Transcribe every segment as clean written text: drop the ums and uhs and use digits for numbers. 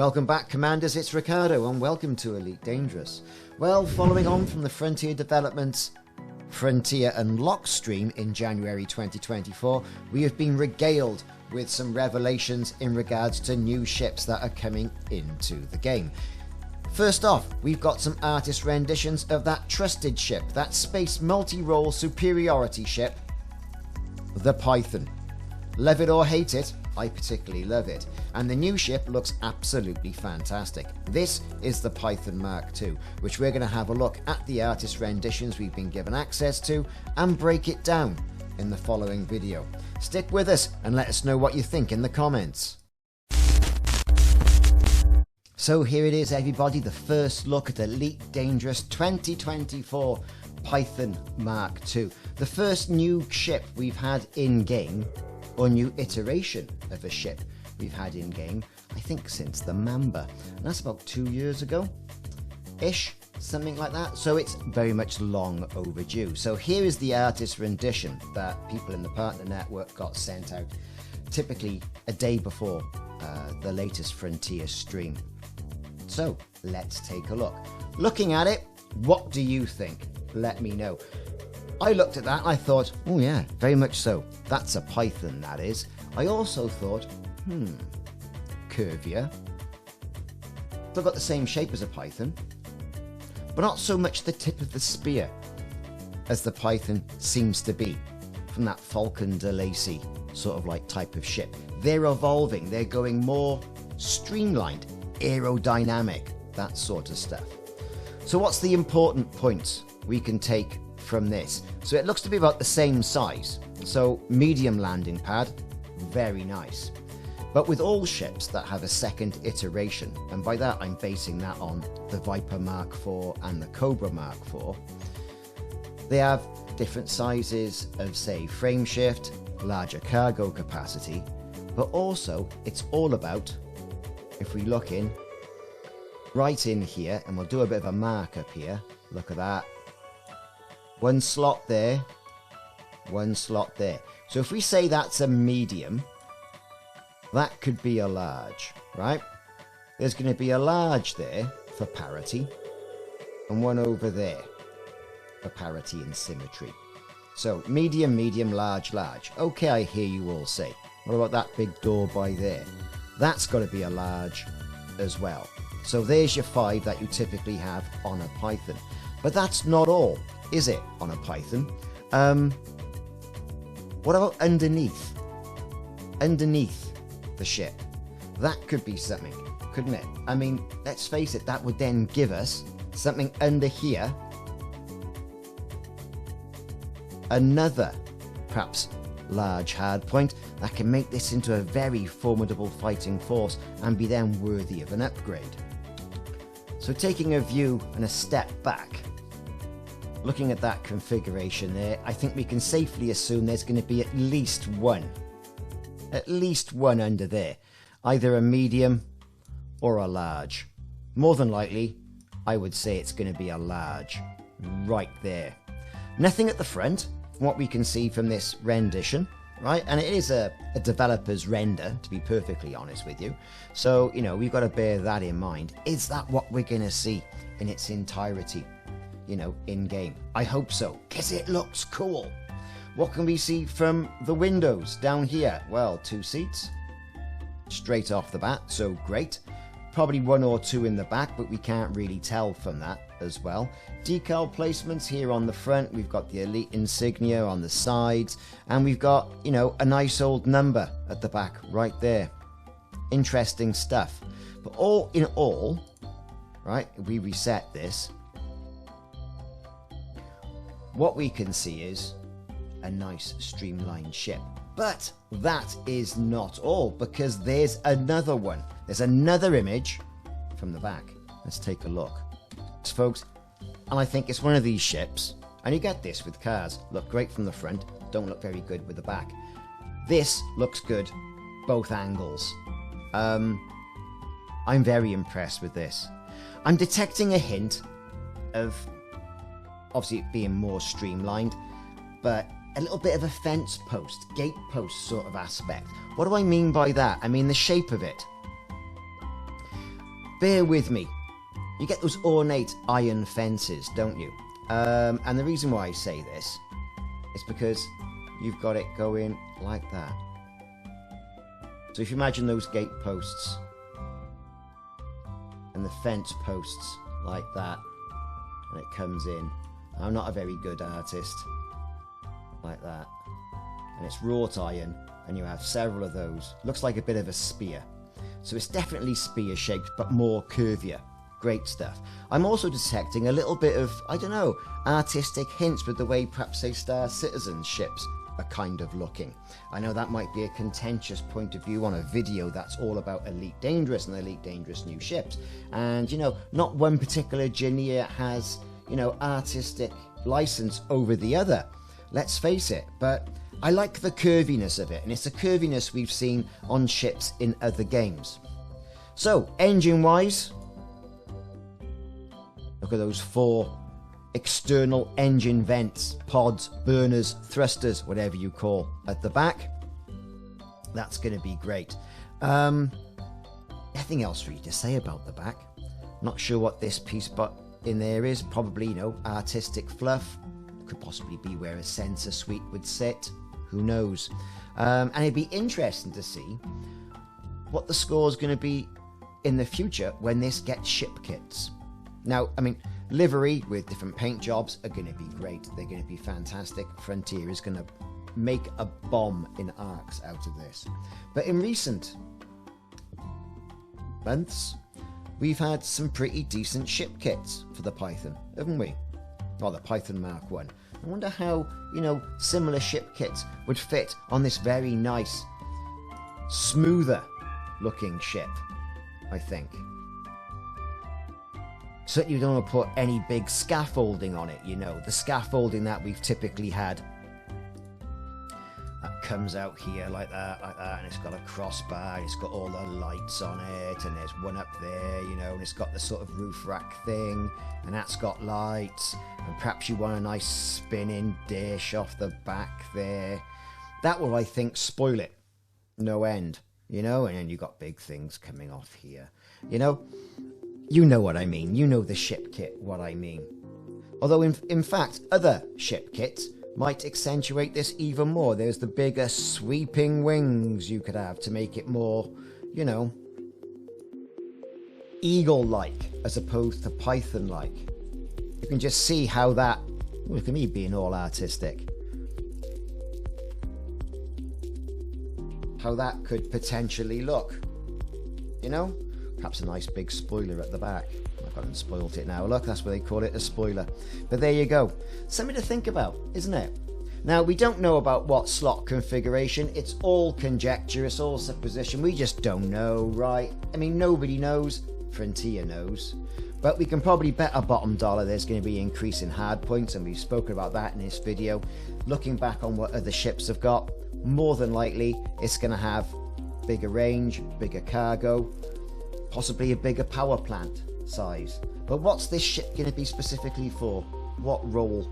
Welcome back, Commanders, it's Ricardo, and welcome to Elite Dangerous. Well, following on from the Frontier Development's Frontier Unlocked stream in January 2024, we have been regaled with some revelations in regards to new ships that are coming into the game. First off, we've got some artist renditions of that trusted ship, that space multi-role superiority ship, the Python. Love it or hate it, I particularly love it, and the new ship looks absolutely fantastic. This is the Python MkII, which we're going to have a look at the artist renditions we've been given access to and break it down in the following video. Stick with us and let us know what you think in the comments. So here it is, everybody, the first look at Elite Dangerous 2024 Python MkII. The first new ship we've had in-game, or new iteration of a ship we've had in-game, I think since the Mamba. And that's about 2 years ago-ish, something like that. So it's very much long overdue. So here is the artist rendition that people in the partner network got sent out, typically a day before the latest Frontier stream. So let's take a look. Looking at it, what do you think? Let me know. I looked at that and I thought, oh yeah, very much so. That's a Python, that is. I also thought, curvier. Still got the same shape as a Python, but not so much the tip of the spear as the Python seems to be from that Falcon de Lacy sort of like type of ship. They're evolving, they're going more streamlined, aerodynamic, that sort of stuff. So what's the important points we can take from this? So it looks to be about the same size. So medium landing pad, very nice. But with all ships that have a second iteration, and by that I'm basing that on the Viper Mark IV and the Cobra Mark IV, they have different sizes of, say, frame shift, larger cargo capacity, but also it's all about, if we look in, right in here, and we'll do a bit of a mark up here, look at that. One slot there, one slot there. So if we say that's a medium, that could be a large, right? There's going to be a large there for parity, and one over there for parity and symmetry. So medium, medium, large, large. Okay, I hear you all say. What about that big door by there? That's got to be a large as well. So there's your 5 that you typically have on a Python. But that's not all, is it, on a Python? What about underneath? Underneath the ship. That could be something, couldn't it? I mean, let's face it, that would then give us something under here. Another, perhaps, large hardpoint that can make this into a very formidable fighting force and be then worthy of an upgrade. So taking a view and a step back, looking at that configuration there, I think we can safely assume there's going to be at least one under there, either a medium or a large. More than likely, I would say it's going to be a large, right there. Nothing at the front, from what we can see from this rendition, right? And it is a developer's render, to be perfectly honest with you. So, you know, we've got to bear that in mind. Is that what we're going to see in its entirety, you know, in-game? I hope so, because it looks cool. What can we see from the windows down here? Well, 2 seats, straight off the bat, so great. Probably 1 or 2 in the back, but we can't really tell from that as well. Decal placements here on the front. We've got the Elite insignia on the sides, and we've got, you know, a nice old number at the back right there. Interesting stuff. But all in all, right, if we reset this, what we can see is a nice streamlined ship. But that is not all, because there's another one. There's another image from the back. Let's take a look, folks. And I think it's one of these ships, and you get this with cars. Look great from the front, don't look very good with the back. This looks good both angles. I'm very impressed with this. I'm detecting a hint of obviously it being more streamlined, but a little bit of a fence post, gate post sort of aspect. What do I mean by that? I mean the shape of it. bear with me. You get those ornate iron fences, don't you? And the reason why I say this is because you've got it going like that. So if you imagine those gate posts and the fence posts like that, and it comes in. I'm not a very good artist. Like that. And it's wrought iron, and you have several of those. Looks like a bit of a spear. So it's definitely spear shaped, but more curvier. Great stuff. I'm also detecting a little bit of, I don't know, artistic hints with the way perhaps say Star Citizen ships are kind of looking. I know that might be a contentious point of view on a video that's all about Elite Dangerous and Elite Dangerous new ships. And, you know, not one particular engineer has, you know, artistic license over the other. Let's face it. But I like the curviness of it. And it's a curviness we've seen on ships in other games. So, engine-wise, look at those 4 external engine vents, pods, burners, thrusters, whatever you call, at the back. That's going to be great. Nothing else for you to say about the back. Not sure what this piece but in there is. Probably, you know, artistic fluff. Could possibly be where a sensor suite would sit. Who knows? And it'd be interesting to see what the score is going to be in the future when this gets ship kits. Now, I mean, livery with different paint jobs are going to be great. They're going to be fantastic. Frontier is going to make a bomb in arcs out of this. But in recent months, we've had some pretty decent ship kits for the Python, haven't we? Well, the Python MkI. I wonder how, you know, similar ship kits would fit on this very nice, smoother looking ship, I think. Certainly you don't want to put any big scaffolding on it, you know. The scaffolding that we've typically had. That comes out here like that, and it's got a crossbar, and it's got all the lights on it, and there's one up there, you know, and it's got the sort of roof rack thing, and that's got lights, and perhaps you want a nice spinning dish off the back there. That will, I think, spoil it. No end, you know, and then you've got big things coming off here, you know. You know what I mean. You know the ship kit, what I mean. Although, in fact, other ship kits might accentuate this even more. There's the bigger sweeping wings you could have to make it more, you know, eagle-like as opposed to Python-like. You can just see how that... Look at me being all artistic. How that could potentially look. You know? Perhaps a nice big spoiler at the back. I've gone and spoiled it now. Look, that's what they call it, a spoiler. But there you go. Something to think about, isn't it? Now, we don't know about what slot configuration. It's all conjecture. It's all supposition. We just don't know, right? I mean, nobody knows. Frontier knows. But we can probably bet a bottom dollar there's going to be an increase in hardpoints, and we've spoken about that in this video. Looking back on what other ships have got, more than likely it's going to have bigger range, bigger cargo, possibly a bigger power plant size. But what's this ship going to be specifically for? What role?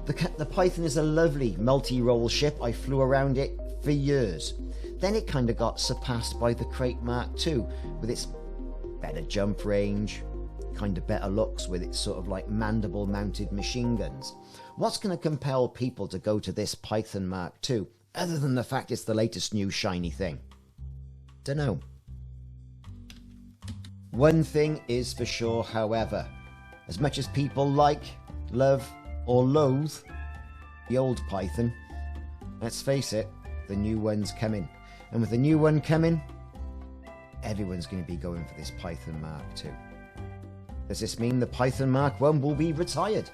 The Python is a lovely multi-role ship. I flew around it for years. Then it kind of got surpassed by the Crate MkII with its better jump range, kind of better looks with its sort of like mandible mounted machine guns. What's going to compel people to go to this Python MkII other than the fact it's the latest new shiny thing? Dunno. One thing is for sure, however, as much as people like, love, or loathe the old Python, let's face it, the new one's coming. And with the new one coming, everyone's going to be going for this Python MkII. Does this mean the Python MkI will be retired?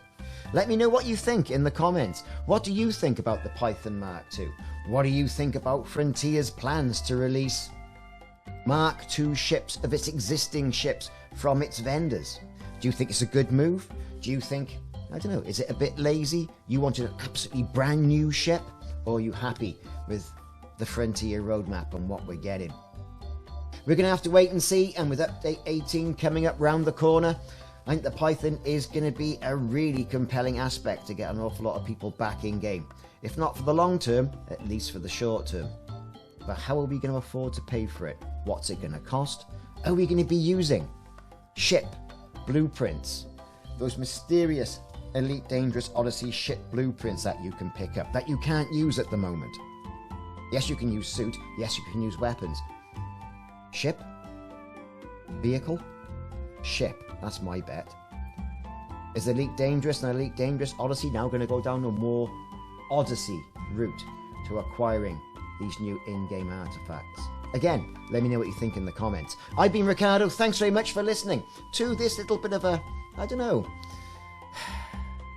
Let me know what you think in the comments. What do you think about the Python MkII? What do you think about Frontier's plans to release Mark II ships of its existing ships from its vendors? Do you think it's a good move? Do you think, I don't know, is it a bit lazy? You wanted an absolutely brand new ship? Or are you happy with the Frontier roadmap and what we're getting? We're going to have to wait and see, and with update 18 coming up round the corner, I think the Python is going to be a really compelling aspect to get an awful lot of people back in game. If not for the long term, at least for the short term. But how are we going to afford to pay for it? What's it going to cost? Are we going to be using ship blueprints. Those mysterious Elite Dangerous Odyssey ship blueprints that you can pick up, that you can't use at the moment. Yes, you can use suit. Yes, you can use weapons. Ship. Vehicle. Ship. That's my bet. Is Elite Dangerous and Elite Dangerous Odyssey now going to go down a more Odyssey route to acquiring these new in-game artifacts? Again, let me know what you think in the comments. I've been Ricardo. Thanks very much for listening to this little bit of a, I don't know,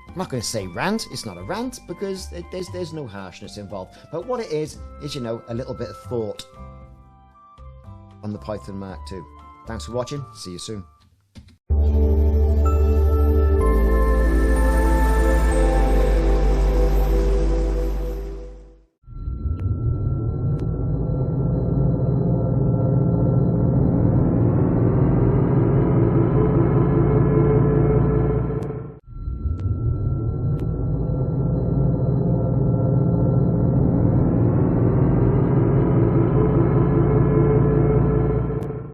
I'm not going to say rant. It's not a rant because there's no harshness involved. But what it is, you know, a little bit of thought on the Python Mark II. Thanks for watching. See you soon.